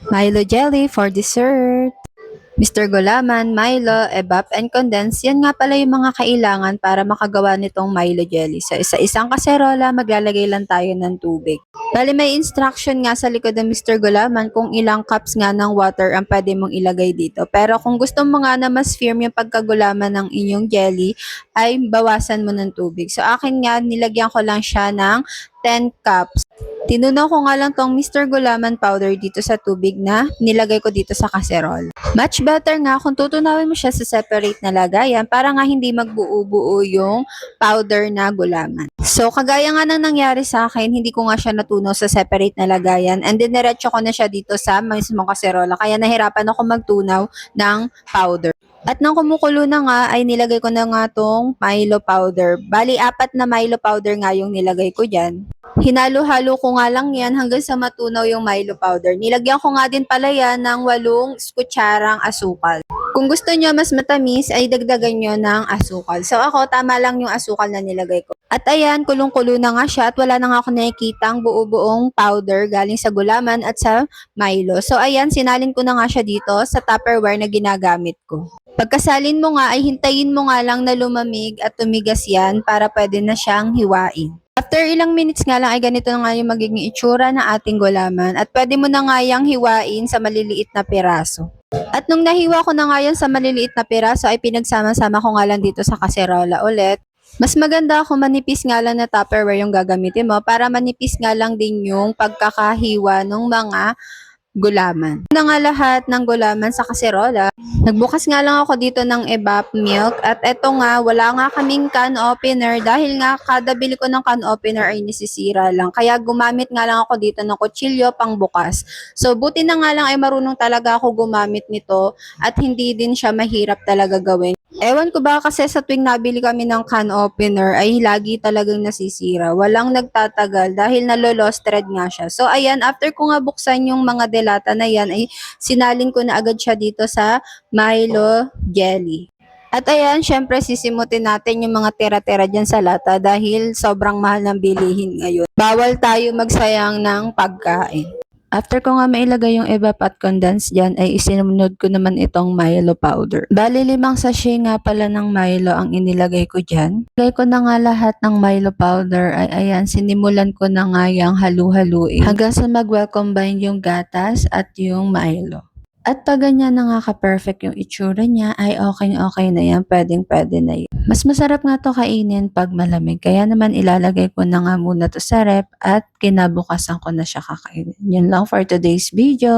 Milo jelly for dessert. Mr. Gulaman, Milo, Evap, and Condense, yan nga pala yung mga kailangan para makagawa nitong Milo jelly. So, isa-isang kaserola, maglalagay lang tayo ng tubig. Bali, may instruction nga sa likod ng Mr. Gulaman kung ilang cups nga ng water ang pwede mong ilagay dito. Pero kung gusto mo nga na mas firm yung pagkagulaman ng inyong jelly, ay bawasan mo ng tubig. So, akin nga, nilagyan ko lang siya ng 10 cups. Tinunaw ko nga lang tong Mr. Gulaman powder dito sa tubig na nilagay ko dito sa kaserol. Much better nga kung tutunawin mo siya sa separate na lagayan para nga hindi magbuo-buo yung powder na gulaman. So, kagaya nga nang nangyari sa akin, hindi ko nga siya natunaw sa separate na lagayan and diniretso ko na siya dito sa mismong kaserola kaya nahirapan ako magtunaw ng powder. At nang kumukulo na nga, ay nilagay ko na nga tong Milo powder. Bali, 4 na Milo powder nga yung nilagay ko dyan. Hinalo-halo ko nga lang yan hanggang sa matunaw yung Milo powder. Nilagyan ko nga din pala yan ng 8 kutsarang asukal. Kung gusto nyo mas matamis, ay dagdagan nyo ng asukal. So ako, tama lang yung asukal na nilagay ko. At ayan, kulong-kulo na nga siya at wala na nga ako nakikitang buo-buong powder galing sa gulaman at sa Milo. So ayan, sinalin ko na nga siya dito sa Tupperware na ginagamit ko. Pagkasalin mo nga ay hintayin mo nga lang na lumamig at tumigas yan para pwede na siyang hiwain. After ilang minutes nga lang ay ganito na nga yung magiging itsura ng ating gulaman at pwede mo na nga yung hiwain sa maliliit na piraso. At nung nahiwa ko na nga yan sa maliliit na piraso ay pinagsama-sama ko nga lang dito sa kaserola ulit. Mas maganda kung manipis nga lang na Tupperware yung gagamitin mo para manipis nga lang din yung pagkakahiwa ng mga gulaman. Una nga lahat ng gulaman sa kaserola. Nagbukas nga lang ako dito ng Evap milk at eto nga, wala nga kaming can opener dahil nga kada bili ko ng can opener ay nasisira lang. Kaya gumamit nga lang ako dito ng kutsilyo pang bukas. So buti na nga lang ay marunong talaga ako gumamit nito at hindi din siya mahirap talaga gawin. Ewan ko ba kasi sa tuwing nabili kami ng can opener ay lagi talagang nasisira. Walang nagtatagal dahil nalo-lost thread nga siya. So ayan, after ko nga buksan yung mga delata na yan ay sinalin ko na agad siya dito sa Milo jelly. At ayan, syempre sisimutin natin yung mga tira-tira dyan sa lata dahil sobrang mahal ng bilihin ngayon. Bawal tayo magsayang ng pagkain. After ko nga mailagay yung evap at condense dyan, ay isinunod ko naman itong Milo powder. Bali 5 sachet nga pala ng Milo ang inilagay ko dyan. Ilagay ko na nga lahat ng Milo powder ay ayan, sinimulan ko na nga yung halu-haluin hanggang sa mag-well combine yung gatas at yung Milo. At pag ganyan na nga ka-perfect yung itsura niya, ay okay na yan, pwedeng-pwede na yan. Mas masarap nga to kainin pag malamig, kaya naman ilalagay ko na nga muna to sa rep at kinabukasan ko na siya kakainin. Yun lang for today's video.